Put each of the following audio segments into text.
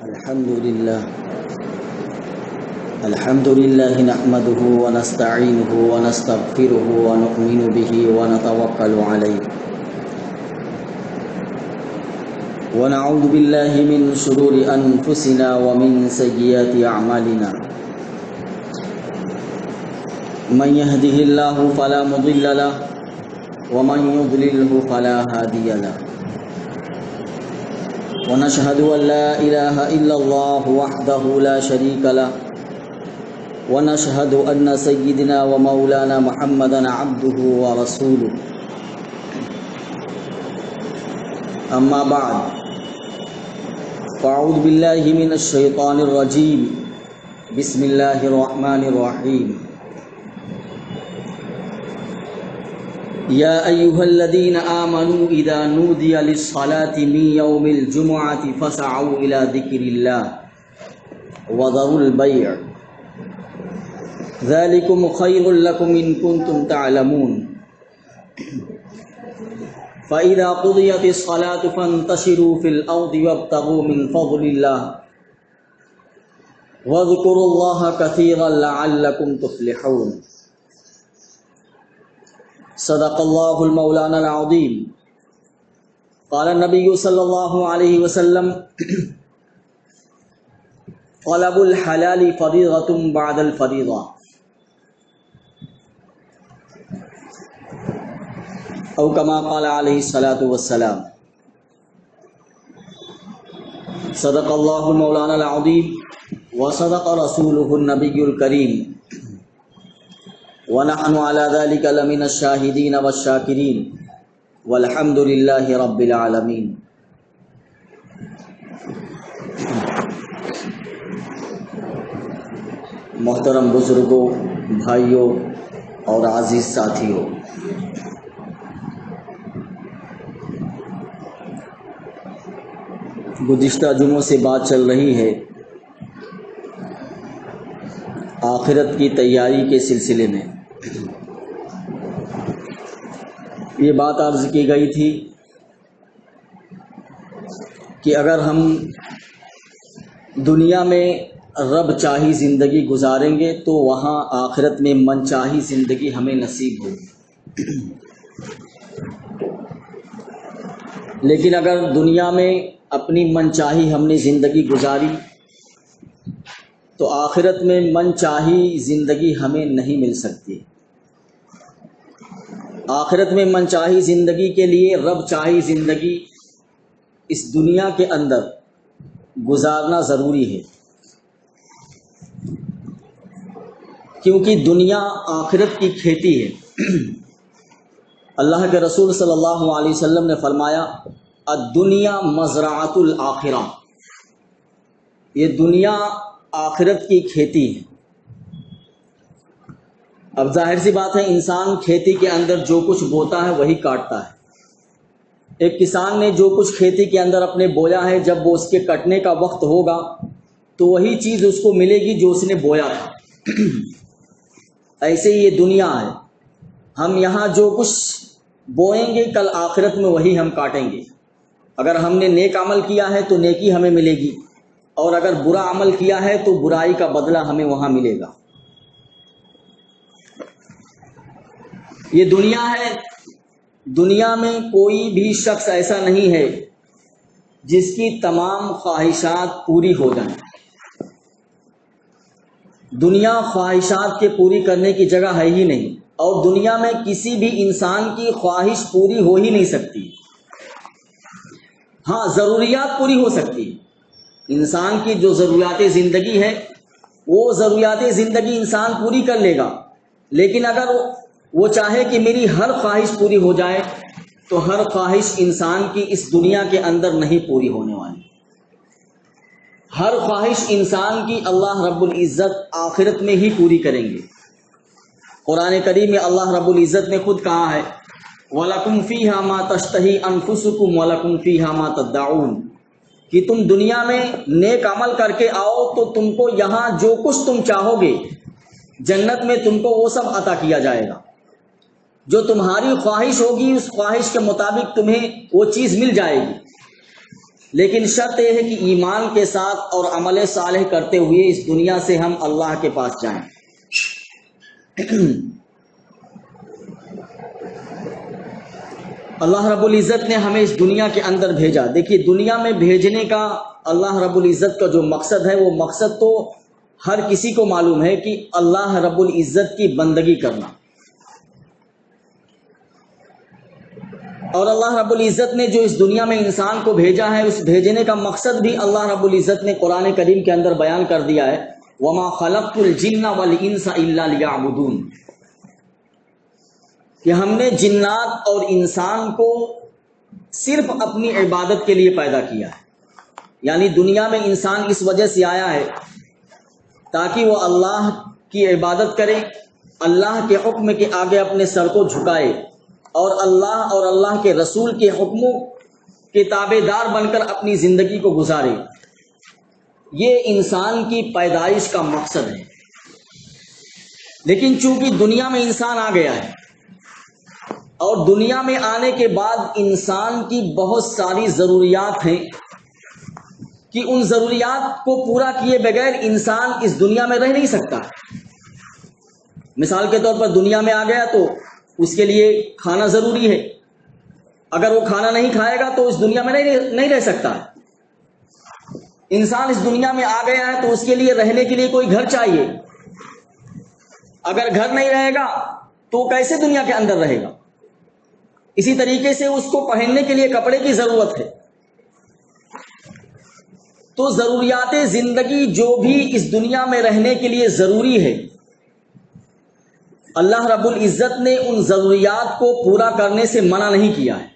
الحمد لله نحمده ونستعينه ونستغفره ونؤمن به ونتوكل عليه ونعوذ بالله من شرور أنفسنا ومن سيئات أعمالنا من يهده الله فلا مضل له ومن يضلله فلا هادي له ونشهد أن لا إله إلا الله وحده لا شريك له ونشهد أن سيدنا ومولانا محمدا عبده ورسوله أما بعد فأعوذ بالله من الشيطان الرجيم بسم الله الرحمن الرحيم يا أيها الذين آمنوا إذا نودي للصلاة من يوم الجمعة فاسعوا إلى ذكر الله وذروا البيع ذلكم خير لكم إن كنتم تعلمون فإذا قضيت الصلاة فانتشروا في الأرض وابتغوا من فضل الله واذكروا الله كثيرا لعلكم تفلحون صدق الله المولانا العظيم قال النبي صلى الله عليه وسلم طلب الحلال فريضة بعد الفريضة او كما قال عليه الصلاة والسلام صدق الله المولانا العظيم وصدق رسوله النبي الكريم ونحن على ذلك لمن الشاهدين والشاكرين والحمد لله رب العالمين محترم بزرگوں، بھائیوں اور عزیز ساتھیوں، گزشتہ جمعوں سے بات چل رہی ہے آخرت کی تیاری کے سلسلے میں۔ یہ بات عرض کی گئی تھی کہ اگر ہم دنیا میں رب چاہی زندگی گزاریں گے تو وہاں آخرت میں من چاہی زندگی ہمیں نصیب ہوگی، لیکن اگر دنیا میں اپنی من چاہی ہم نے زندگی گزاری تو آخرت میں من چاہی زندگی ہمیں نہیں مل سکتی۔ آخرت میں من چاہی زندگی کے لیے رب چاہی زندگی اس دنیا کے اندر گزارنا ضروری ہے، کیونکہ دنیا آخرت کی کھیتی ہے۔ اللہ کے رسول صلی اللہ علیہ وسلم نے فرمایا الدنیا مزرعۃ الآخرہ، یہ دنیا آخرت کی کھیتی ہے۔ اب ظاہر سی بات ہے، انسان کھیتی کے اندر جو کچھ بوتا ہے وہی کاٹتا ہے۔ ایک کسان نے جو کچھ کھیتی کے اندر اپنے بویا ہے، جب وہ اس کے کٹنے کا وقت ہوگا تو وہی چیز اس کو ملے گی جو اس نے بویا تھا۔ ایسے ہی یہ دنیا ہے، ہم یہاں جو کچھ بوئیں گے کل آخرت میں وہی ہم کاٹیں گے۔ اگر ہم نے نیک عمل کیا ہے تو نیکی ہمیں ملے گی، اور اگر برا عمل کیا ہے تو برائی کا بدلہ ہمیں وہاں ملے گا۔ یہ دنیا ہے، دنیا میں کوئی بھی شخص ایسا نہیں ہے جس کی تمام خواہشات پوری ہو جائیں۔ دنیا خواہشات کے پوری کرنے کی جگہ ہے ہی نہیں، اور دنیا میں کسی بھی انسان کی خواہش پوری ہو ہی نہیں سکتی۔ ہاں، ضروریات پوری ہو سکتی، انسان کی جو ضروریات زندگی ہے وہ ضروریات زندگی انسان پوری کر لے گا، لیکن اگر وہ چاہے کہ میری ہر خواہش پوری ہو جائے تو ہر خواہش انسان کی اس دنیا کے اندر نہیں پوری ہونے والی۔ ہر خواہش انسان کی اللہ رب العزت آخرت میں ہی پوری کریں گے۔ قرآن کریم میں اللہ رب العزت نے خود کہا ہے وَلَكُمْ فِيهَا مَا تَشْتَهِي أَنفُسُكُمْ وَلَكُمْ فِيهَا مَا تَدَّعُونَ، کہ تم دنیا میں نیک عمل کر کے آؤ تو تم کو یہاں جو کچھ تم چاہو گے جنت میں تم کو وہ سب عطا کیا جائے گا۔ جو تمہاری خواہش ہوگی اس خواہش کے مطابق تمہیں وہ چیز مل جائے گی، لیکن شرط یہ ہے کہ ایمان کے ساتھ اور عمل صالح کرتے ہوئے اس دنیا سے ہم اللہ کے پاس جائیں۔ اللہ رب العزت نے ہمیں اس دنیا کے اندر بھیجا۔ دیکھیے دنیا میں بھیجنے کا اللہ رب العزت کا جو مقصد ہے، وہ مقصد تو ہر کسی کو معلوم ہے کہ اللہ رب العزت کی بندگی کرنا۔ اور اللہ رب العزت نے جو اس دنیا میں انسان کو بھیجا ہے، اس بھیجنے کا مقصد بھی اللہ رب العزت نے قرآن کریم کے اندر بیان کر دیا ہے، وَمَا خَلَقْتُ الْجِنَّ وَالْإِنسَ إِلَّا لِيَعْبُدُونَ، کہ ہم نے جنات اور انسان کو صرف اپنی عبادت کے لیے پیدا کیا ہے۔ یعنی دنیا میں انسان اس وجہ سے آیا ہے تاکہ وہ اللہ کی عبادت کرے، اللہ کے حکم کے آگے اپنے سر کو جھکائے، اور اللہ کے رسول کے حکموں کے تابع دار بن کر اپنی زندگی کو گزارے۔ یہ انسان کی پیدائش کا مقصد ہے۔ لیکن چونکہ دنیا میں انسان آ گیا ہے، اور دنیا میں آنے کے بعد انسان کی بہت ساری ضروریات ہیں کہ ان ضروریات کو پورا کیے بغیر انسان اس دنیا میں رہ نہیں سکتا۔ مثال کے طور پر دنیا میں آ گیا تو اس کے لیے کھانا ضروری ہے، اگر وہ کھانا نہیں کھائے گا تو اس دنیا میں نہیں رہ سکتا۔ انسان اس دنیا میں آ گیا ہے تو اس کے لیے رہنے کے لیے کوئی گھر چاہیے، اگر گھر نہیں رہے گا تو کیسے دنیا کے اندر رہے گا؟ اسی طریقے سے اس کو پہننے کے لیے کپڑے کی ضرورت ہے۔ تو ضروریات زندگی جو بھی اس دنیا میں رہنے کے لیے ضروری ہے، اللہ رب العزت نے ان ضروریات کو پورا کرنے سے منع نہیں کیا ہے۔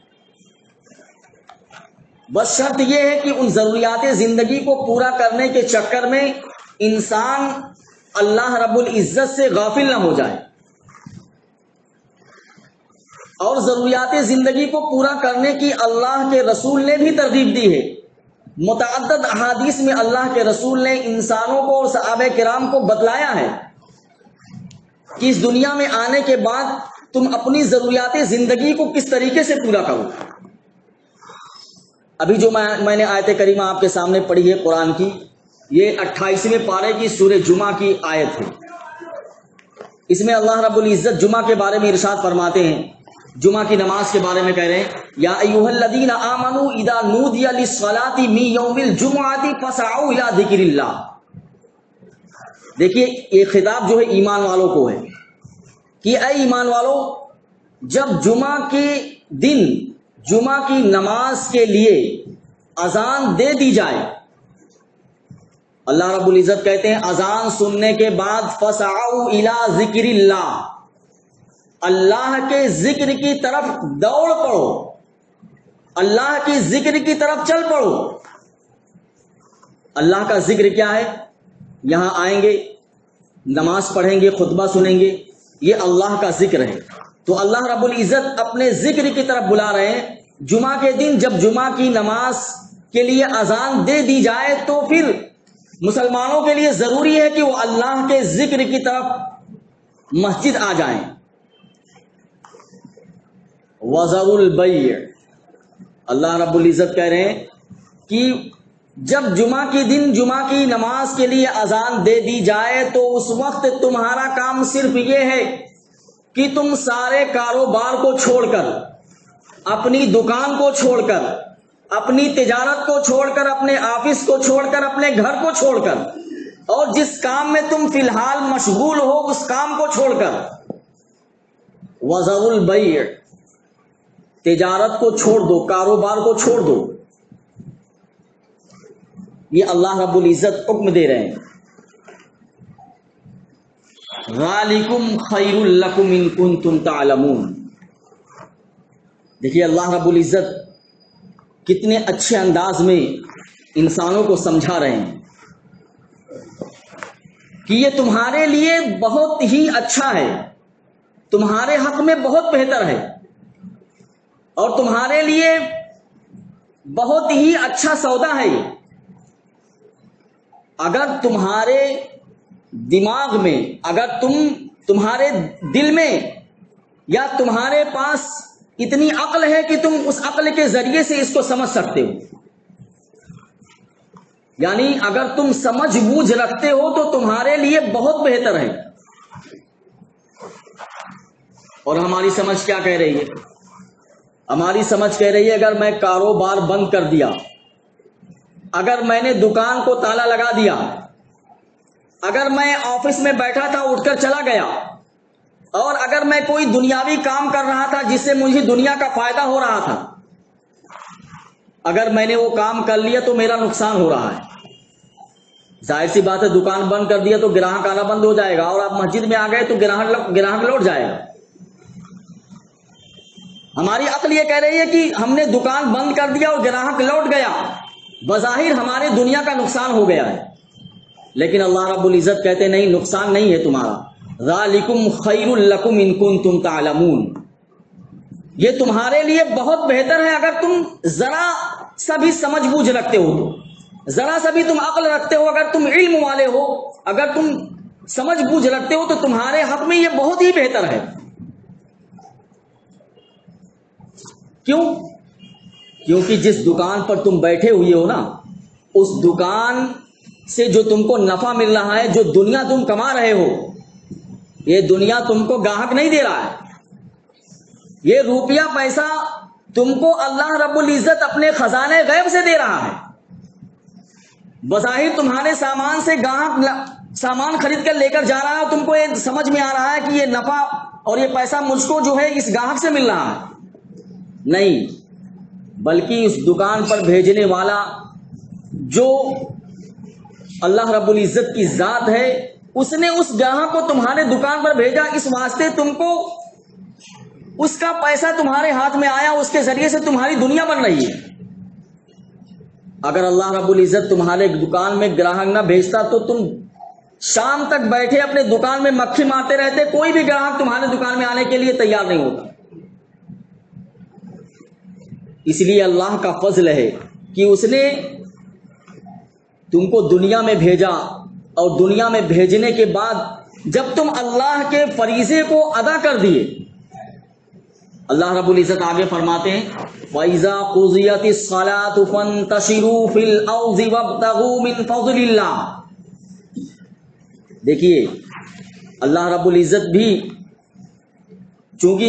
بس شرط یہ ہے کہ ان ضروریات زندگی کو پورا کرنے کے چکر میں انسان اللہ رب العزت سے غافل نہ ہو جائے۔ اور ضروریات زندگی کو پورا کرنے کی اللہ کے رسول نے بھی ترغیب دی ہے۔ متعدد احادیث میں اللہ کے رسول نے انسانوں کو اور صحابہ کرام کو بتلایا ہے کہ اس دنیا میں آنے کے بعد تم اپنی ضروریات زندگی کو کس طریقے سے پورا کرو۔ ابھی جو میں نے آیت کریمہ آپ کے سامنے پڑھی ہے قرآن کی، یہ 28ویں پارے کی سورہ جمعہ کی آیت ہے۔ اس میں اللہ رب العزت جمعہ کے بارے میں ارشاد فرماتے ہیں، جمعہ کی نماز کے بارے میں کہہ رہے ہیں، یا ایھا الذین آمنوا اذا نودی للصلاۃ من یوم الجمعۃ فاسعوا الی ذکر اللہ۔ دیکھیے یہ خطاب جو ہے ایمان والوں کو ہے کہ اے ایمان والو، جب جمعہ کے دن جمعہ کی نماز کے لیے اذان دے دی جائے، اللہ رب العزت کہتے ہیں اذان سننے کے بعد فاسعوا الی ذکر اللہ، اللہ کے ذکر کی طرف دوڑ پڑو، اللہ کی ذکر کی طرف چل پڑو۔ اللہ کا ذکر کیا ہے؟ یہاں آئیں گے، نماز پڑھیں گے، خطبہ سنیں گے، یہ اللہ کا ذکر ہے۔ تو اللہ رب العزت اپنے ذکر کی طرف بلا رہے ہیں۔ جمعہ کے دن جب جمعہ کی نماز کے لیے اذان دے دی جائے تو پھر مسلمانوں کے لیے ضروری ہے کہ وہ اللہ کے ذکر کی طرف مسجد آ جائیں۔ وَذَرُوا الْبَيْعَ، اللہ رب العزت کہہ رہے ہیں کہ جب جمعہ کے دن جمعہ کی نماز کے لیے اذان دے دی جائے تو اس وقت تمہارا کام صرف یہ ہے کہ تم سارے کاروبار کو چھوڑ کر، اپنی دکان کو چھوڑ کر، اپنی تجارت کو چھوڑ کر، اپنے آفس کو چھوڑ کر، اپنے گھر کو چھوڑ کر، اور جس کام میں تم فی الحال مشغول ہو اس کام کو چھوڑ کر، وَذَرُوا الْبَيْعَ، تجارت کو چھوڑ دو، کاروبار کو چھوڑ دو۔ یہ اللہ رب العزت حکم دے رہے ہیں۔ ذَلِكُمْ خَيْرٌ لَكُمْ إِن كُنتُمْ تَعْلَمُونَ۔ دیکھیے اللہ رب العزت کتنے اچھے انداز میں انسانوں کو سمجھا رہے ہیں کہ یہ تمہارے لیے بہت ہی اچھا ہے، تمہارے حق میں بہت بہتر ہے، اور تمہارے لیے بہت ہی اچھا سودا ہے یہ۔ اگر تمہارے دماغ میں، اگر تمہارے دل میں یا تمہارے پاس اتنی عقل ہے کہ تم اس عقل کے ذریعے سے اس کو سمجھ سکتے ہو یعنی اگر تم سمجھ بوجھ رکھتے ہو تو تمہارے لیے بہت بہتر ہے. اور ہماری سمجھ کیا کہہ رہی ہے؟ ہماری سمجھ کہہ رہی ہے اگر میں کاروبار بند کر دیا، اگر میں نے دکان کو تالا لگا دیا، اگر میں آفس میں بیٹھا تھا اٹھ کر چلا گیا، اور اگر میں کوئی دنیاوی کام کر رہا تھا جس سے مجھے دنیا کا فائدہ ہو رہا تھا، اگر میں نے وہ کام کر لیا تو میرا نقصان ہو رہا ہے. ظاہر سی بات ہے، دکان بند کر دیا تو گراہک آنا بند ہو جائے گا، اور آپ مسجد میں آ گئے تو گراہک لوٹ جائے گا. ہماری عقل یہ کہہ رہی ہے کہ ہم نے دکان بند کر دیا اور گراہک لوٹ گیا، بظاہر ہمارے دنیا کا نقصان ہو گیا ہے. لیکن اللہ رب العزت کہتے نہیں، نقصان نہیں ہے تمہارا. ذالکم خیر لکم ان کنتم تعلمون، یہ تمہارے لیے بہت بہتر ہے اگر تم ذرا سا بھی سمجھ بوجھ رکھتے ہو تو، ذرا سا بھی تم عقل رکھتے ہو، اگر تم علم والے ہو، اگر تم سمجھ بوجھ رکھتے ہو تو تمہارے حق میں یہ بہت ہی بہتر ہے. کیوں؟ کیونکہ جس دکان پر تم بیٹھے ہوئے ہو نا، اس دکان سے جو تم کو نفع مل رہا ہے، جو دنیا تم کما رہے ہو، یہ دنیا تم کو گاہک نہیں دے رہا ہے. یہ روپیہ پیسہ تم کو اللہ رب العزت اپنے خزانے غیب سے دے رہا ہے. بظاہر تمہارے سامان سے گاہک سامان خرید کر لے کر جا رہا ہے، تم کو یہ سمجھ میں آ رہا ہے کہ یہ نفع اور یہ پیسہ مجھ کو جو ہے اس گاہک سے مل رہا ہے. نہیں، بلکہ اس دکان پر بھیجنے والا جو اللہ رب العزت کی ذات ہے، اس نے اس گاہک کو تمہارے دکان پر بھیجا، اس واسطے تم کو اس کا پیسہ تمہارے ہاتھ میں آیا، اس کے ذریعے سے تمہاری دنیا بن رہی ہے. اگر اللہ رب العزت تمہارے دکان میں گراہک نہ بھیجتا تو تم شام تک بیٹھے اپنے دکان میں مکھی مارتے رہتے، کوئی بھی گراہک تمہارے دکان میں آنے کے لیے تیار نہیں ہوتا. اس لیے اللہ کا فضل ہے کہ اس نے تم کو دنیا میں بھیجا، اور دنیا میں بھیجنے کے بعد جب تم اللہ کے فریضے کو ادا کر دیے، اللہ رب العزت آگے فرماتے ہیں وَإِذَا قُضِيَتِ الصَّلَاةُ فَانتَشِرُوا فِي الْأَرْضِ وَابْتَغُوا مِن فَضْلِ اللَّهِ. دیکھیے، اللہ رب العزت بھی چونکہ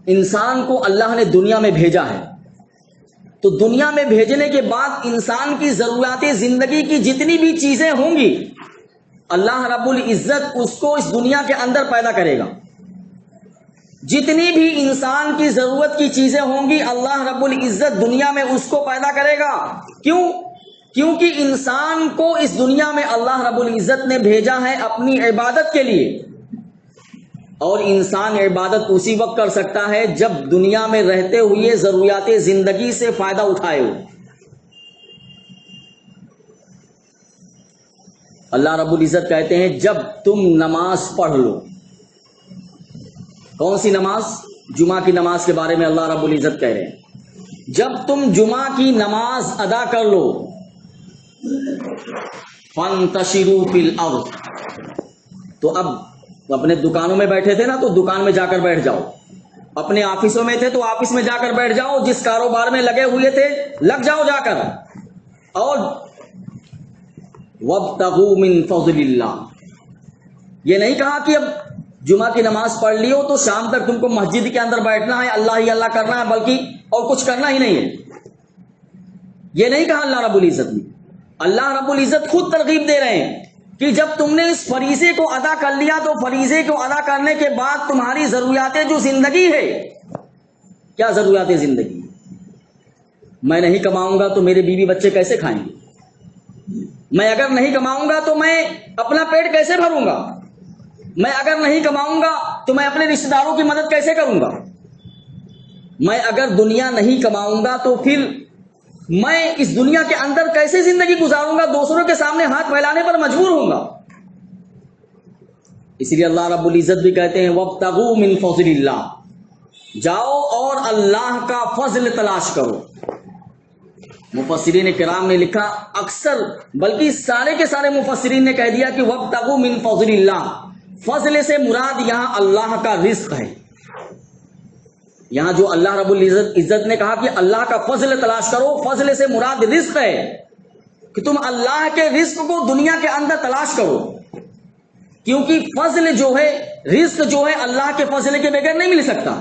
انسان کو اللہ نے دنیا میں بھیجا ہے، تو دنیا میں بھیجنے کے بعد انسان کی ضروریات زندگی کی جتنی بھی چیزیں ہوں گی، اللہ رب العزت اس کو اس دنیا کے اندر پیدا کرے گا. جتنی بھی انسان کی ضرورت کی چیزیں ہوں گی، اللہ رب العزت دنیا میں اس کو پیدا کرے گا. کیوں؟ کیونکہ انسان کو اس دنیا میں اللہ رب العزت نے بھیجا ہے اپنی عبادت کے لیے، اور انسان عبادت اسی وقت کر سکتا ہے جب دنیا میں رہتے ہوئے ضروریات زندگی سے فائدہ اٹھائے ہو. اللہ رب العزت کہتے ہیں جب تم نماز پڑھ لو. کون سی نماز؟ جمعہ کی نماز کے بارے میں اللہ رب العزت کہہ رہے ہیں جب تم جمعہ کی نماز ادا کر لو، فَانْتَشِرُوا فِي الْأَرْضِ، تو اب اپنے دکانوں میں بیٹھے تھے نا تو دکان میں جا کر بیٹھ جاؤ، اپنے آفسوں میں تھے تو آفس میں جا کر بیٹھ جاؤ، جس کاروبار میں لگے ہوئے تھے لگ جاؤ جا کر، اور وَابْتَغُوا مِن فَضْلِ اللَّهِ. یہ نہیں کہا کہ اب جمعہ کی نماز پڑھ لی ہو تو شام تک تم کو مسجد کے اندر بیٹھنا ہے، اللہ ہی اللہ کرنا ہے، بلکہ اور کچھ کرنا ہی نہیں ہے. یہ نہیں کہا اللہ رب العزت نے. اللہ رب العزت خود ترغیب دے رہے ہیں کہ جب تم نے اس فریضے کو ادا کر لیا تو فریضے کو ادا کرنے کے بعد تمہاری ضروریات جو زندگی ہے، کیا ضروریات زندگی؟ میں نہیں کماؤں گا تو میرے بیوی بچے کیسے کھائیں گے؟ میں اگر نہیں کماؤں گا تو میں اپنا پیٹ کیسے بھروں گا؟ میں اگر نہیں کماؤں گا تو میں اپنے رشتہ داروں کی مدد کیسے کروں گا؟ میں اگر دنیا نہیں کماؤں گا تو پھر میں اس دنیا کے اندر کیسے زندگی گزاروں گا؟ دوسروں کے سامنے ہاتھ پھیلانے پر مجبور ہوں گا. اس لیے اللہ رب العزت بھی کہتے ہیں وَابْتَغُوا مِن فَضْلِ اللَّهِ، جاؤ اور اللہ کا فضل تلاش کرو. مفسرین کرام نے لکھا، اکثر بلکہ سارے کے سارے مفسرین نے کہہ دیا کہ وَابْتَغُوا مِن فَضْلِ اللَّهِ، فضل سے مراد یہاں اللہ کا رزق ہے. یہاں جو اللہ رب العزت نے کہا کہ اللہ کا فضل تلاش کرو، فضل سے مراد رزق ہے. کہ تم اللہ کے رزق کو دنیا کے اندر تلاش کرو، کیونکہ فضل جو ہے، رزق جو ہے اللہ کے فضل کے بغیر نہیں مل سکتا،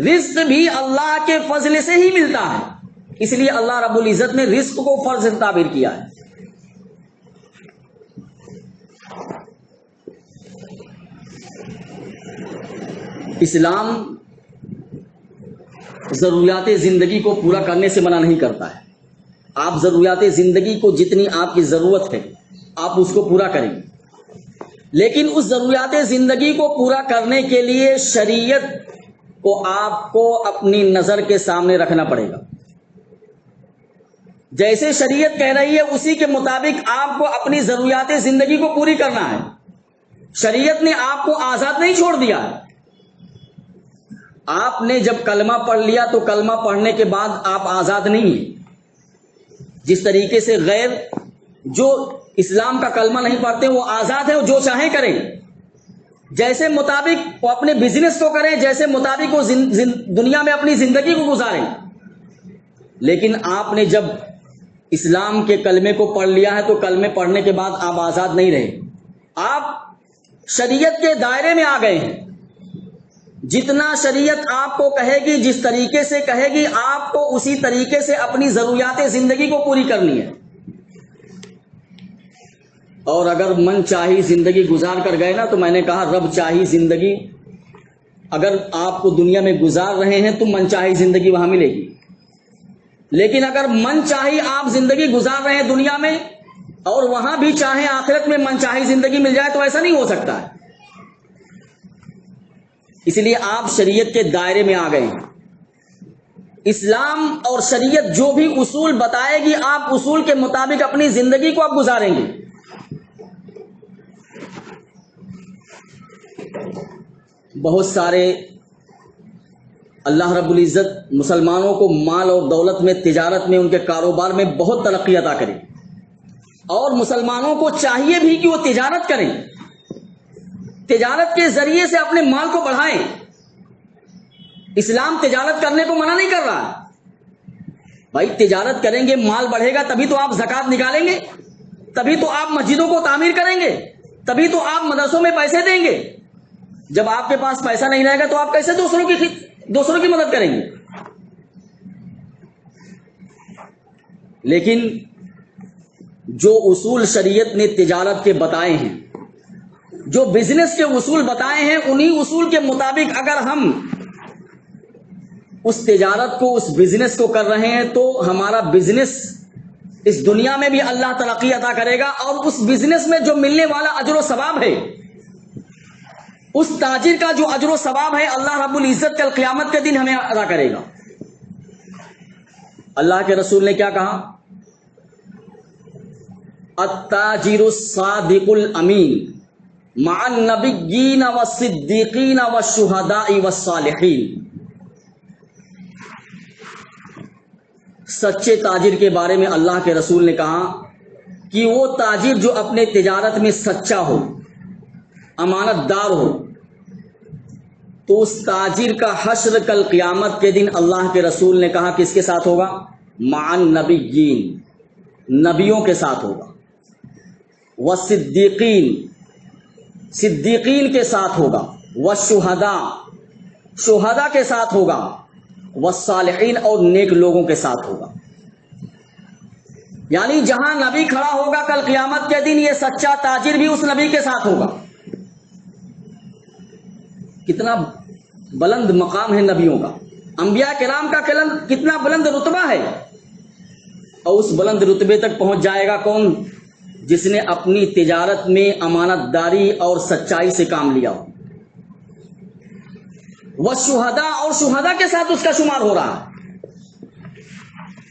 رزق بھی اللہ کے فضل سے ہی ملتا ہے، اس لیے اللہ رب العزت نے رزق کو فرض تعبیر کیا ہے۔ اسلام ضروریات زندگی کو پورا کرنے سے منع نہیں کرتا ہے، آپ ضروریات زندگی کو جتنی آپ کی ضرورت ہے آپ اس کو پورا کریں، لیکن اس ضروریات زندگی کو پورا کرنے کے لیے شریعت کو آپ کو اپنی نظر کے سامنے رکھنا پڑے گا۔ جیسے شریعت کہہ رہی ہے اسی کے مطابق آپ کو اپنی ضروریات زندگی کو پوری کرنا ہے۔ شریعت نے آپ کو آزاد نہیں چھوڑ دیا ہے۔ آپ نے جب کلمہ پڑھ لیا تو کلمہ پڑھنے کے بعد آپ آزاد نہیں ہیں۔ جس طریقے سے غیر جو اسلام کا کلمہ نہیں پڑھتے وہ آزاد ہیں، وہ جو چاہیں کریں، جیسے مطابق وہ اپنے بزنس کو کریں، جیسے مطابق وہ دنیا میں اپنی زندگی کو گزاریں۔ لیکن آپ نے جب اسلام کے کلمے کو پڑھ لیا ہے تو کلمے پڑھنے کے بعد آپ آزاد نہیں رہے، آپ شریعت کے دائرے میں آ گئے ہیں۔ جتنا شریعت آپ کو کہے گی، جس طریقے سے کہے گی، آپ کو اسی طریقے سے اپنی ضروریات زندگی کو پوری کرنی ہے۔ اور اگر من چاہی زندگی گزار کر گئے نا، تو میں نے کہا رب چاہی زندگی اگر آپ کو دنیا میں گزار رہے ہیں تو من چاہی زندگی وہاں ملے گی، لیکن اگر من چاہی آپ زندگی گزار رہے ہیں دنیا میں اور وہاں بھی چاہیں آخرت میں من چاہی زندگی مل جائے تو ایسا نہیں ہو سکتا ہے۔ اس لیے آپ شریعت کے دائرے میں آ گئے ہیں۔ اسلام اور شریعت جو بھی اصول بتائے گی آپ اصول کے مطابق اپنی زندگی کو آپ گزاریں گے۔ بہت سارے اللہ رب العزت مسلمانوں کو مال اور دولت میں، تجارت میں، ان کے کاروبار میں بہت ترقی عطا کرے، اور مسلمانوں کو چاہیے بھی کہ وہ تجارت کریں، تجارت کے ذریعے سے اپنے مال کو بڑھائیں۔ اسلام تجارت کرنے کو منع نہیں کر رہا، بھائی تجارت کریں گے مال بڑھے گا تبھی تو آپ زکوٰۃ نکالیں گے، تبھی تو آپ مسجدوں کو تعمیر کریں گے، تبھی تو آپ مدرسوں میں پیسے دیں گے۔ جب آپ کے پاس پیسہ نہیں رہے گا تو آپ کیسے دوسروں کی مدد کریں گے؟ لیکن جو اصول شریعت نے تجارت کے بتائے ہیں، جو بزنس کے اصول بتائے ہیں، انہی اصول کے مطابق اگر ہم اس تجارت کو، اس بزنس کو کر رہے ہیں تو ہمارا بزنس اس دنیا میں بھی اللہ ترقی عطا کرے گا، اور اس بزنس میں جو ملنے والا اجر و ثواب ہے، اس تاجر کا جو اجر و ثواب ہے، اللہ رب العزت کل قیامت کے دن ہمیں ادا کرے گا۔ اللہ کے رسول نے کیا کہا؟ التاجر الصادق الامین مع النبیین والصدیقین والشہداء والصالحین۔ سچے تاجر کے بارے میں اللہ کے رسول نے کہا کہ وہ تاجر جو اپنے تجارت میں سچا ہو، امانت دار ہو، تو اس تاجر کا حشر کل قیامت کے دن اللہ کے رسول نے کہا کس کے ساتھ ہوگا؟ مع النبیین، نبیوں کے ساتھ ہوگا، والصدیقین، صدیقین کے ساتھ ہوگا، والشہداء، شہداء کے ساتھ ہوگا، والصالحین، اور نیک لوگوں کے ساتھ ہوگا۔ یعنی جہاں نبی کھڑا ہوگا کل قیامت کے دن، یہ سچا تاجر بھی اس نبی کے ساتھ ہوگا۔ کتنا بلند مقام ہے نبیوں کا، انبیاء کرام کا کتنا بلند رتبہ ہے، اور اس بلند رتبے تک پہنچ جائے گا کون؟ جس نے اپنی تجارت میں امانت داری اور سچائی سے کام لیا ہو۔ والشہداء، اور شہداء کے ساتھ اس کا شمار ہو رہا ہے۔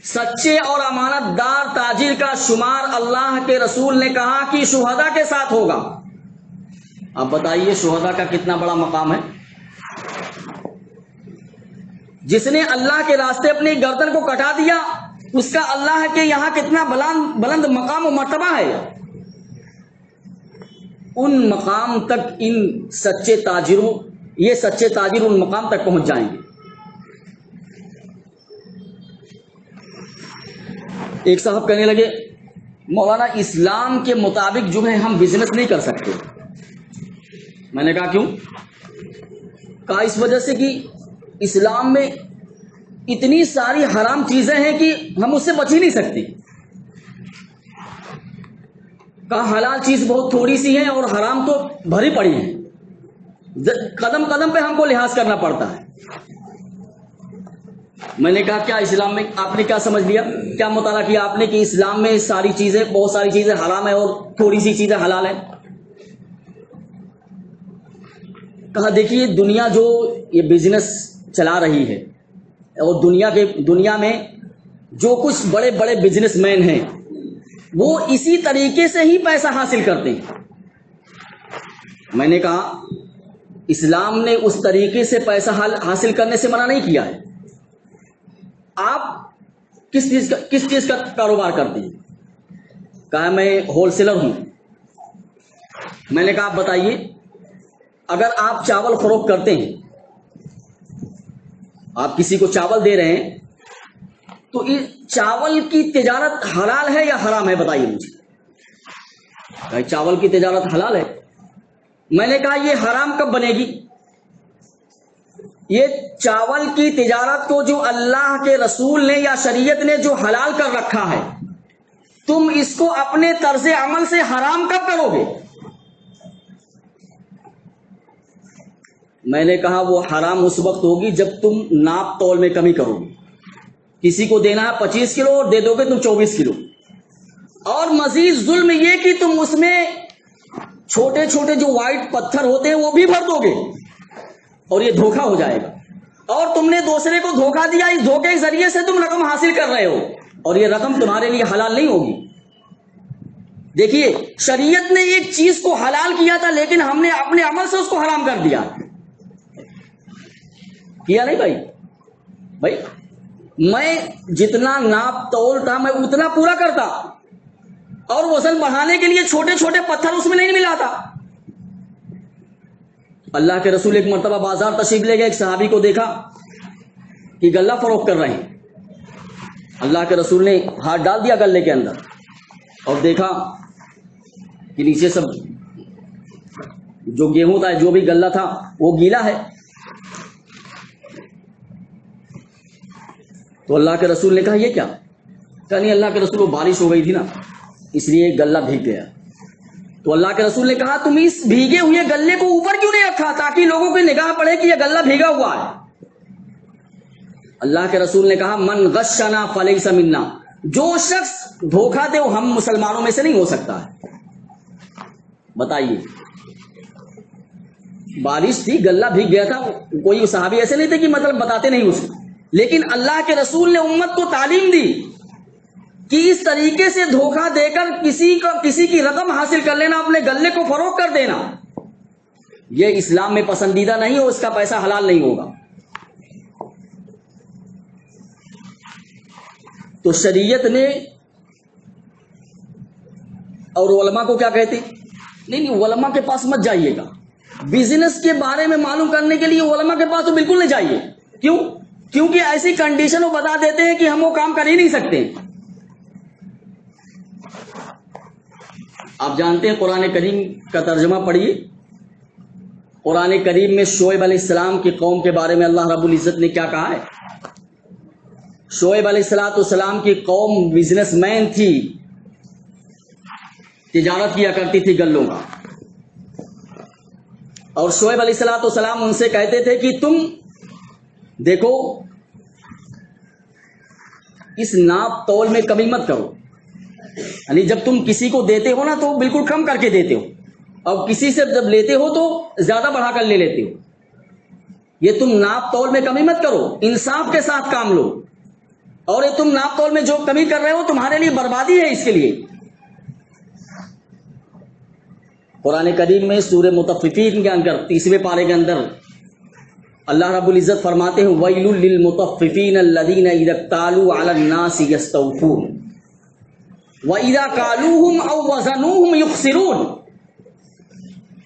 سچے اور امانت دار تاجر کا شمار اللہ کے رسول نے کہا کہ شہداء کے ساتھ ہوگا۔ اب بتائیے شہداء کا کتنا بڑا مقام ہے۔ جس نے اللہ کے راستے اپنی گردن کو کٹا دیا، اس کا اللہ کے یہاں کتنا بلند مقام و مرتبہ ہے۔ ان مقام تک یہ سچے تاجر ان مقام تک پہنچ جائیں گے۔ ایک صاحب کہنے لگے مولانا اسلام کے مطابق جو ہے ہم بزنس نہیں کر سکتے. میں نے کہا کیوں؟ کہا اس وجہ سے کہ اسلام میں اتنی ساری حرام چیزیں ہیں کہ ہم اس سے بچ ہی نہیں سکتے. کہا حلال چیز بہت تھوڑی سی ہے اور حرام تو بھری پڑی ہیں, قدم قدم پہ ہم کو لحاظ کرنا پڑتا ہے. میں نے کہا کیا اسلام میں آپ نے کیا سمجھ لیا, کیا مطالعہ کیا آپ نے کہ اسلام میں ساری چیزیں, بہت ساری چیزیں حرام ہیں اور تھوڑی سی چیزیں حلال ہیں؟ کہا دیکھیے دنیا جو یہ بزنس چلا رہی ہے اور دنیا میں جو کچھ بڑے بڑے بزنس مین ہیں وہ اسی طریقے سے ہی پیسہ حاصل کرتے ہیں. میں نے کہا اسلام نے اس طریقے سے پیسہ حاصل کرنے سے منع نہیں کیا ہے. آپ کس چیز کا کاروبار کرتے ہیں؟ کہا میں ہول سیلر ہوں. میں نے کہا آپ بتائیے, اگر آپ چاول فروخت کرتے ہیں, آپ کسی کو چاول دے رہے ہیں, تو اس چاول کی تجارت حلال ہے یا حرام ہے بتائیے مجھے. کہا چاول کی تجارت حلال ہے. میں نے کہا یہ حرام کب بنے گی؟ یہ چاول کی تجارت کو جو اللہ کے رسول نے یا شریعت نے جو حلال کر رکھا ہے, تم اس کو اپنے طرز عمل سے حرام کب کرو گے؟ میں نے کہا وہ حرام اس وقت ہوگی جب تم ناپ تول میں کمی کرو گے. کسی کو دینا ہے 25 کلو اور دے دو گے تم 24 کلو. اور مزید ظلم یہ کہ تم اس میں چھوٹے چھوٹے جو وائٹ پتھر ہوتے ہیں وہ بھی بھر دو گے, اور یہ دھوکہ ہو جائے گا. اور تم نے دوسرے کو دھوکہ دیا, اس دھوکے کے ذریعے سے تم رقم حاصل کر رہے ہو, اور یہ رقم تمہارے لیے حلال نہیں ہوگی. دیکھیے شریعت نے ایک چیز کو حلال کیا تھا, لیکن ہم نے اپنے عمل سے اس کو حرام کر دیا. کیا نہیں بھائی میں جتنا ناپ تول تھا میں اتنا پورا کرتا, اور وزن بڑھانے کے لیے چھوٹے چھوٹے پتھر اس میں نہیں ملاتا. اللہ کے رسول ایک مرتبہ بازار تشریف لے گئے, ایک صحابی کو دیکھا کہ غلہ فروخت کر رہے ہیں. اللہ کے رسول نے ہاتھ ڈال دیا غلے کے اندر اور دیکھا کہ نیچے سب جو گیہوں تھا, جو بھی غلہ تھا وہ گیلا ہے. تو اللہ کے رسول نے کہا یہ کیا؟ کہا نہیں اللہ کے رسول, وہ بارش ہو گئی تھی نا اس لیے غلہ بھیگ گیا. تو اللہ کے رسول نے کہا تم اس بھیگے ہوئے غلے کو اوپر کیوں نہیں رکھا تاکہ لوگوں کی نگاہ پڑے کہ یہ غلہ بھیگا ہوا ہے؟ اللہ کے رسول نے کہا من غشنا فلیس منا, جو شخص دھوکہ دے وہ ہم مسلمانوں میں سے نہیں ہو سکتا ہے. بتائیے بارش تھی غلہ بھیگ گیا تھا, کوئی صحابی ایسے نہیں تھے کہ مطلب بتاتے نہیں اسے, لیکن اللہ کے رسول نے امت کو تعلیم دی کہ اس طریقے سے دھوکہ دے کر کسی کی رقم حاصل کر لینا, اپنے غلے کو فروخت کر دینا, یہ اسلام میں پسندیدہ نہیں ہو, اس کا پیسہ حلال نہیں ہوگا. تو شریعت نے, اور علماء کو کیا کہتے, نہیں علماء کے پاس مت جائیے گا. بزنس کے بارے میں معلوم کرنے کے لیے علماء کے پاس تو بالکل نہیں جائیے. کیوں؟ کیونکہ ایسی کنڈیشن وہ بتا دیتے ہیں کہ ہم وہ کام کر ہی نہیں سکتے. آپ جانتے ہیں قرآن کریم کا ترجمہ پڑھیے. قرآن کریم میں شعیب علیہ السلام کی قوم کے بارے میں اللہ رب العزت نے کیا کہا ہے. شعیب علیہ السلام کی قوم بزنس مین تھی, تجارت کیا کرتی تھی گلوں کا, اور شعیب علیہ السلام ان سے کہتے تھے کہ تم دیکھو اس ناپ تول میں کمی مت کرو. یعنی جب تم کسی کو دیتے ہو نا تو بالکل کم کر کے دیتے ہو, اور کسی سے جب لیتے ہو تو زیادہ بڑھا کر لے لیتے ہو. یہ تم ناپ تول میں کمی مت کرو, انصاف کے ساتھ کام لو. اور یہ تم ناپ تول میں جو کمی کر رہے ہو تمہارے لیے بربادی ہے. اس کے لیے قرآن کریم میں سورہ مطففین کے اندر 30ویں پارے کے اندر اللہ رب العزت فرماتے ہیں ویل للمطففین الذین اذا اکتالوا علی الناس یستوفون واذا کالوہم او وزنوہم یخسرون.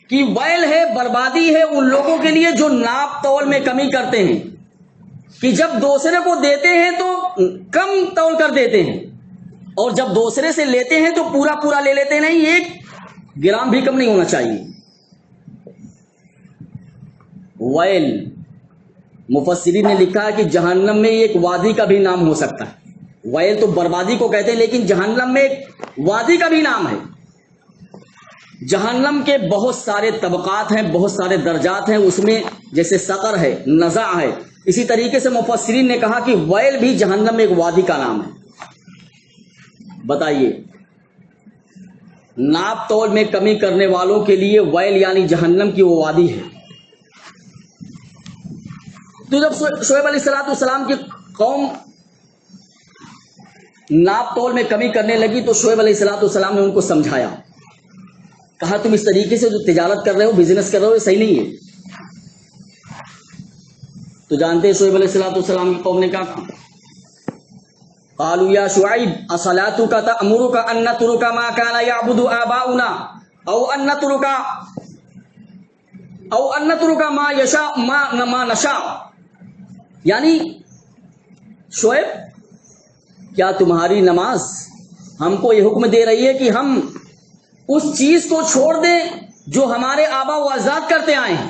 کہ ویل ہے, بربادی ہے ان لوگوں کے لیے جو ناپ تول میں کمی کرتے ہیں, کہ جب دوسرے کو دیتے ہیں تو کم تول کر دیتے ہیں, اور جب دوسرے سے لیتے ہیں تو پورا پورا لے لیتے نہیں، 1 گرام بھی کم نہیں ہونا چاہیے۔ ویل، مفسرین نے لکھا ہے کہ جہنم میں ایک وادی کا بھی نام ہو سکتا ہے۔ ویل تو بربادی کو کہتے ہیں، لیکن جہنم میں ایک وادی کا بھی نام ہے۔ جہنم کے بہت سارے طبقات ہیں، بہت سارے درجات ہیں، اس میں جیسے سقر ہے، نزع ہے، اسی طریقے سے مفسرین نے کہا کہ ویل بھی جہنم میں ایک وادی کا نام ہے۔ بتائیے، ناپ تول میں کمی کرنے والوں کے لیے ویل یعنی جہنم کی وہ وادی ہے۔ تو جب شعیب علیہ السلام کی قوم ناپ تول میں کمی کرنے لگی تو شعیب علیہ السلام نے ان کو سمجھایا، کہا تم اس طریقے سے جو تجارت کر رہے ہو، بزنس کر رہے ہو، یہ صحیح نہیں ہے۔ تو جانتے ہیں شعیب علیہ السلام کی قوم نے کہا، قالوا یا شعیب اصلاتک تأمرک ان نترک ما کان یعبد آباؤنا او ان نترک ما یشاء ما نشاء، یعنی شعیب کیا تمہاری نماز ہم کو یہ حکم دے رہی ہے کہ ہم اس چیز کو چھوڑ دیں جو ہمارے آبا و اجداد کرتے آئے ہیں،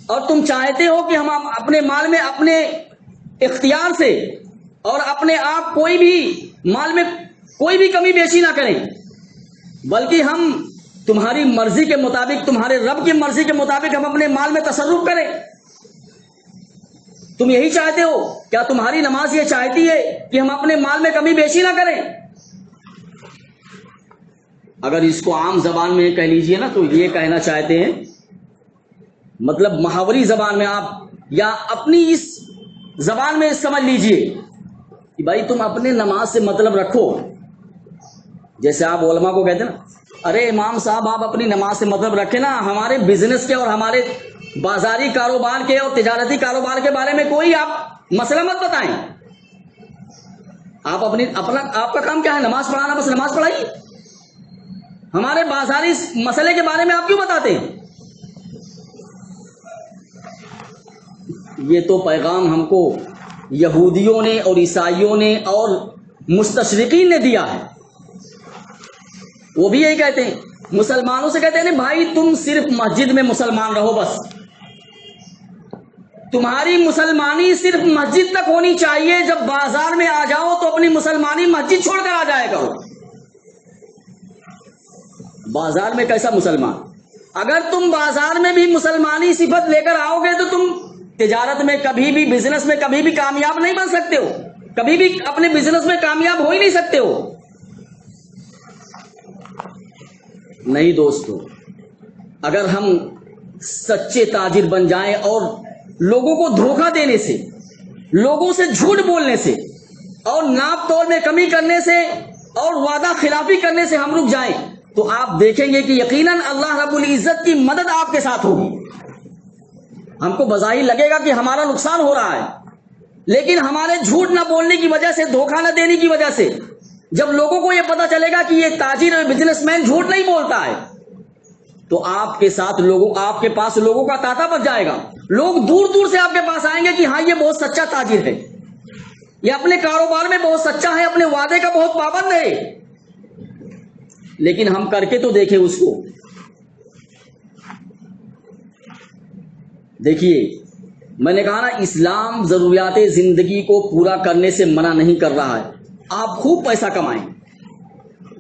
اور تم چاہتے ہو کہ ہم اپنے مال میں اپنے اختیار سے اور اپنے آپ کوئی بھی مال میں کوئی بھی کمی بیشی نہ کریں، بلکہ ہم تمہاری مرضی کے مطابق، تمہارے رب کی مرضی کے مطابق ہم اپنے مال میں تصرف کریں؟ تم یہی چاہتے ہو؟ کیا تمہاری نماز یہ چاہتی ہے کہ ہم اپنے مال میں کمی بیشی نہ کریں؟ اگر اس کو عام زبان میں کہہ لیجئے نا تو یہ کہنا چاہتے ہیں، مطلب محاوری زبان میں آپ یا اپنی اس زبان میں سمجھ لیجئے کہ بھائی تم اپنے نماز سے مطلب رکھو۔ جیسے آپ علماء کو کہتے ہیں نا، ارے امام صاحب آپ اپنی نماز سے مطلب رکھیں نا، ہمارے بزنس کے اور ہمارے بازاری کاروبار کے اور تجارتی کاروبار کے بارے میں کوئی آپ مسئلہ مت بتائیں۔ آپ کا کام کیا ہے؟ نماز پڑھانا، بس نماز پڑھائیے۔ ہمارے بازاری مسئلے کے بارے میں آپ کیوں بتاتے ہیں؟ یہ تو پیغام ہم کو یہودیوں نے اور عیسائیوں نے اور مستشرقین نے دیا ہے۔ وہ بھی یہی کہتے ہیں، مسلمانوں سے کہتے ہیں بھائی تم صرف مسجد میں مسلمان رہو، بس تمہاری مسلمانی صرف مسجد تک ہونی چاہیے، جب بازار میں آ جاؤ تو اپنی مسلمانی مسجد چھوڑ کر آ جائے کرو۔ بازار میں کیسا مسلمان؟ اگر تم بازار میں بھی مسلمانی صفت لے کر آؤ گے تو تم تجارت میں کبھی بھی، بزنس میں کبھی بھی کامیاب نہیں بن سکتے ہو، کبھی بھی اپنے بزنس میں کامیاب ہو ہی نہیں سکتے ہو۔ نہیں دوستو، اگر ہم سچے تاجر بن جائیں اور لوگوں کو دھوکہ دینے سے، لوگوں سے جھوٹ بولنے سے اور ناپ تول میں کمی کرنے سے اور وعدہ خلافی کرنے سے ہم رک جائیں تو آپ دیکھیں گے کہ یقیناً اللہ رب العزت کی مدد آپ کے ساتھ ہوگی۔ ہم کو بظاہر لگے گا کہ ہمارا نقصان ہو رہا ہے، لیکن ہمارے جھوٹ نہ بولنے کی وجہ سے، دھوکہ نہ دینے کی وجہ سے، جب لوگوں کو یہ پتا چلے گا کہ یہ تاجر اور بزنس مین جھوٹ نہیں بولتا ہے تو آپ کے ساتھ آپ کے پاس لوگوں کا تاتا بچ جائے گا۔ لوگ دور دور سے آپ کے پاس آئیں گے کہ ہاں یہ بہت سچا تاجر ہے، یہ اپنے کاروبار میں بہت سچا ہے، اپنے وعدے کا بہت پابند ہے۔ لیکن ہم کر کے تو دیکھیں اس کو۔ دیکھیے، میں نے کہا نا، اسلام ضروریات زندگی کو پورا کرنے سے منع نہیں کر رہا ہے۔ آپ خوب پیسہ کمائیں،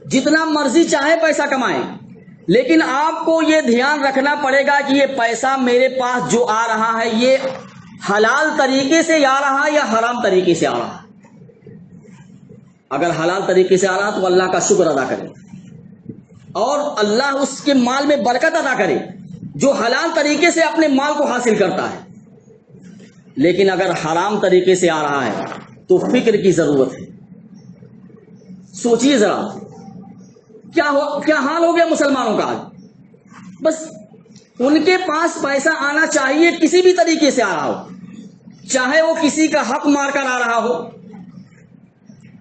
جتنا مرضی چاہے پیسہ کمائیں، لیکن آپ کو یہ دھیان رکھنا پڑے گا کہ یہ پیسہ میرے پاس جو آ رہا ہے یہ حلال طریقے سے آ رہا ہے یا حرام طریقے سے آ رہا ہے۔ اگر حلال طریقے سے آ رہا تو اللہ کا شکر ادا کریں اور اللہ اس کے مال میں برکت ادا کرے جو حلال طریقے سے اپنے مال کو حاصل کرتا ہے۔ لیکن اگر حرام طریقے سے آ رہا ہے تو فکر کی ضرورت ہے۔ سوچئے ذرا، کیا حال ہو گیا مسلمانوں کا آج؟ بس ان کے پاس پیسہ آنا چاہیے، کسی بھی طریقے سے آ رہا ہو، چاہے وہ کسی کا حق مار کر آ رہا ہو،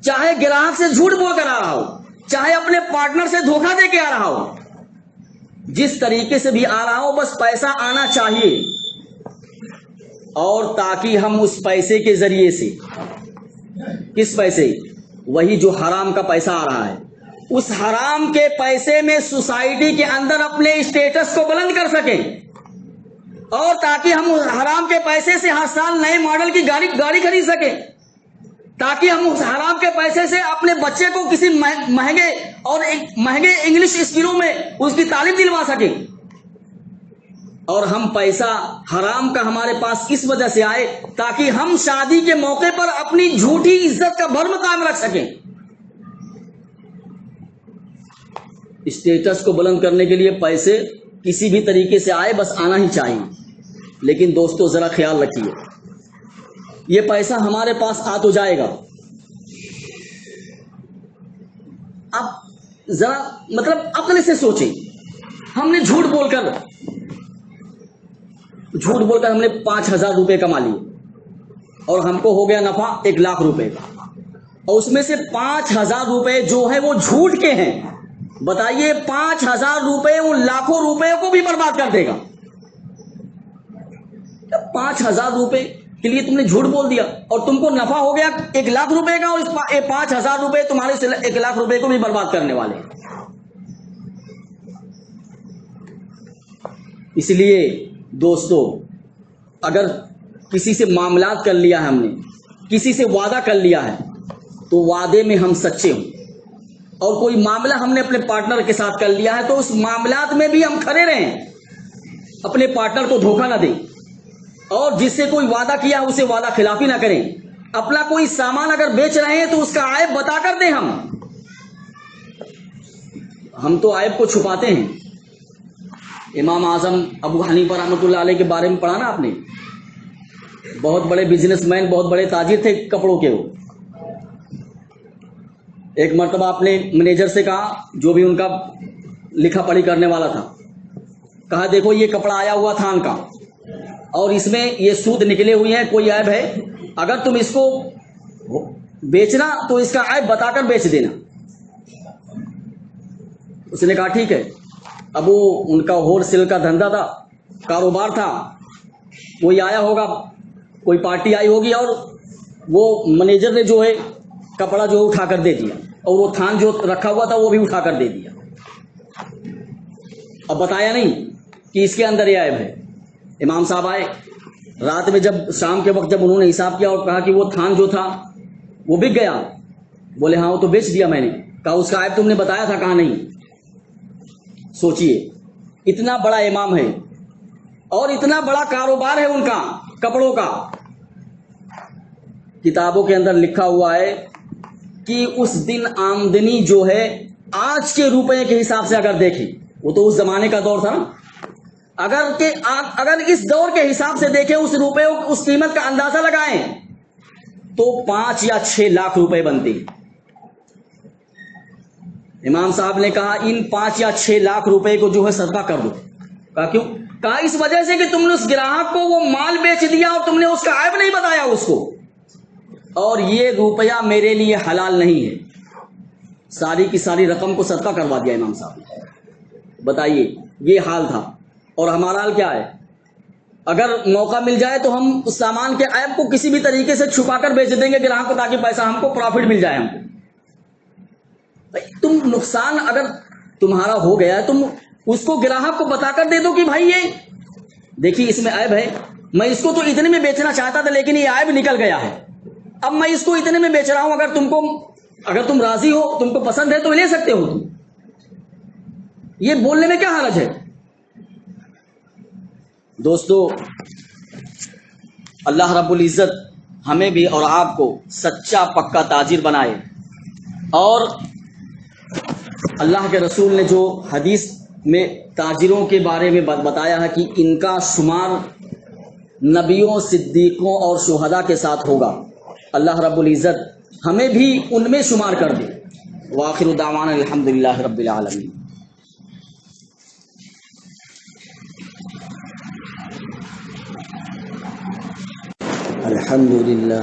چاہے گراہک سے جھوٹ بول کر آ رہا ہو، چاہے اپنے پارٹنر سے دھوکہ دے کے آ رہا ہو، جس طریقے سے بھی آ رہا ہو، بس پیسہ آنا چاہیے، اور تاکہ ہم اس پیسے کے ذریعے سے، کس پیسے؟ وہی جو حرام کا پیسہ آ رہا ہے، اس حرام کے پیسے میں سوسائٹی کے اندر اپنے اسٹیٹس کو بلند کر سکیں، اور تاکہ ہم حرام کے پیسے سے ہر سال نئے ماڈل کی گاڑی خرید سکیں، تاکہ ہم اس حرام کے پیسے سے اپنے بچے کو کسی مہنگے انگلش اسکولوں میں اس کی تعلیم دلوا سکیں۔ اور ہم پیسہ حرام کا ہمارے پاس اس وجہ سے آئے تاکہ ہم شادی کے موقع پر اپنی جھوٹی عزت کا بھرم قائم رکھ سکیں۔ اسٹیٹس کو بلند کرنے کے لیے پیسے کسی بھی طریقے سے آئے، بس آنا ہی چاہیے، لیکن دوستو ذرا خیال رکھیے، یہ پیسہ ہمارے پاس آ تو جائے گا، اب ذرا عقل سے سوچیں، ہم نے جھوٹ بول کر ہم نے 5,000 روپے کما لیے اور ہم کو ہو گیا نفع 1,00,000 روپے کا، اور اس میں سے 5,000 روپے جو ہے وہ جھوٹ کے ہیں۔ بتائیے 5,000 روپے ان لاکھوں روپے کو بھی برباد کر دے گا؟ 5,000 روپے کے لیے تم نے جھوٹ بول دیا اور تم کو نفع ہو گیا 1,00,000 روپے کا، اور اس 5,000 روپے تمہارے 1,00,000 روپے کو بھی برباد کرنے والے ہیں۔ اس لیے دوستو، اگر کسی سے معاملات کر لیا ہے ہم نے، کسی سے وعدہ کر لیا ہے، تو وعدے میں ہم سچے ہوں، اور کوئی معاملہ ہم نے اپنے پارٹنر کے ساتھ کر لیا ہے تو اس معاملات میں بھی ہم کھڑے رہیں، اپنے پارٹنر کو دھوکہ نہ دیں، اور جس سے کوئی وعدہ کیا اسے وعدہ خلافی نہ کریں۔ اپنا کوئی سامان اگر بیچ رہے ہیں تو اس کا عیب بتا کر دیں۔ ہم تو عیب کو چھپاتے ہیں۔ امام اعظم ابو حنیفہ رحمۃ اللہ علیہ کے بارے میں پڑھا نا آپ نے، بہت بڑے بزنس مین، بہت بڑے تاجر تھے کپڑوں کے۔ وہ ایک مرتبہ اپنے مینیجر سے کہا، جو بھی ان کا لکھا پڑھی کرنے والا تھا، کہا دیکھو یہ کپڑا آیا ہوا تھان کا، اور اس میں یہ سود نکلے ہوئے ہیں، کوئی عیب ہے؟ اگر تم اس کو بیچنا تو اس کا عیب بتا کر بیچ دینا۔ اس نے کہا ٹھیک ہے۔ اب وہ ان کا ہول سیل کا دھندا تھا، کاروبار تھا، کوئی آیا ہوگا، کوئی پارٹی آئی ہوگی، اور وہ مینیجر نے جو ہے کپڑا جو اٹھا کر دے دیا، اور وہ تھان جو رکھا ہوا تھا وہ بھی اٹھا کر دے دیا۔ اب بتایا نہیں کہ اس کے اندر یہ عیب ہے۔ امام صاحب آئے رات میں، جب شام کے وقت جب انہوں نے حساب کیا اور کہا کہ وہ تھان جو تھا وہ بک گیا، بولے ہاں وہ تو بیچ دیا میں نے۔ کہا اس کا عیب تم نے بتایا تھا؟ کہا نہیں۔ سوچئے، اتنا بڑا امام ہے اور اتنا بڑا کاروبار ہے ان کا کپڑوں کا، کتابوں کے اندر لکھا ہوا ہے کہ اس دن آمدنی جو ہے آج کے روپے کے حساب سے اگر دیکھیں، وہ تو اس زمانے کا دور تھا نا، اگر اس دور کے حساب سے دیکھیں، اس روپے اس قیمت کا اندازہ لگائیں تو 5 یا 6 لاکھ روپے بنتے ہیں۔ امام صاحب نے کہا ان 5 یا 6 لاکھ روپے کو جو ہے صدقہ کر دو۔ کہا کیوں؟ کہا اس وجہ سے کہ تم نے اس گراہک کو وہ مال بیچ دیا اور تم نے اس کا عیب نہیں بتایا اس کو، اور یہ روپیہ میرے لیے حلال نہیں ہے۔ ساری کی ساری رقم کو صدقہ کروا دیا امام صاحب نے۔ بتائیے، یہ حال تھا، اور ہمارا حال کیا ہے؟ اگر موقع مل جائے تو ہم اس سامان کے عیب کو کسی بھی طریقے سے چھپا کر بیچ دیں گے گراہک کو، تاکہ پیسہ ہم کو پروفٹ مل جائے۔ ہم کو تم نقصان اگر تمہارا ہو گیا ہے، تم اس کو گراہک کو بتا کر دے دو کہ بھائی یہ دیکھیے اس میں عیب ہے، میں اس کو تو اتنے میں بیچنا چاہتا تھا لیکن یہ عیب نکل گیا ہے، اب میں اس کو اتنے میں بیچ رہا ہوں، اگر تم راضی ہو، تم کو پسند ہے تو لے سکتے ہو۔ تم یہ بولنے میں کیا حرج ہے؟ دوستو، اللہ رب العزت ہمیں بھی اور آپ کو سچا پکا تاجر بنائے، اور اللہ کے رسول نے جو حدیث میں تاجروں کے بارے میں بتایا ہے کہ ان کا شمار نبیوں، صدیقوں اور شہداء کے ساتھ ہوگا، اللہ رب العزت ہمیں بھی ان میں شمار کر دے۔ وآخر دعوانا الحمدللہ رب العالمین۔ الحمدللہ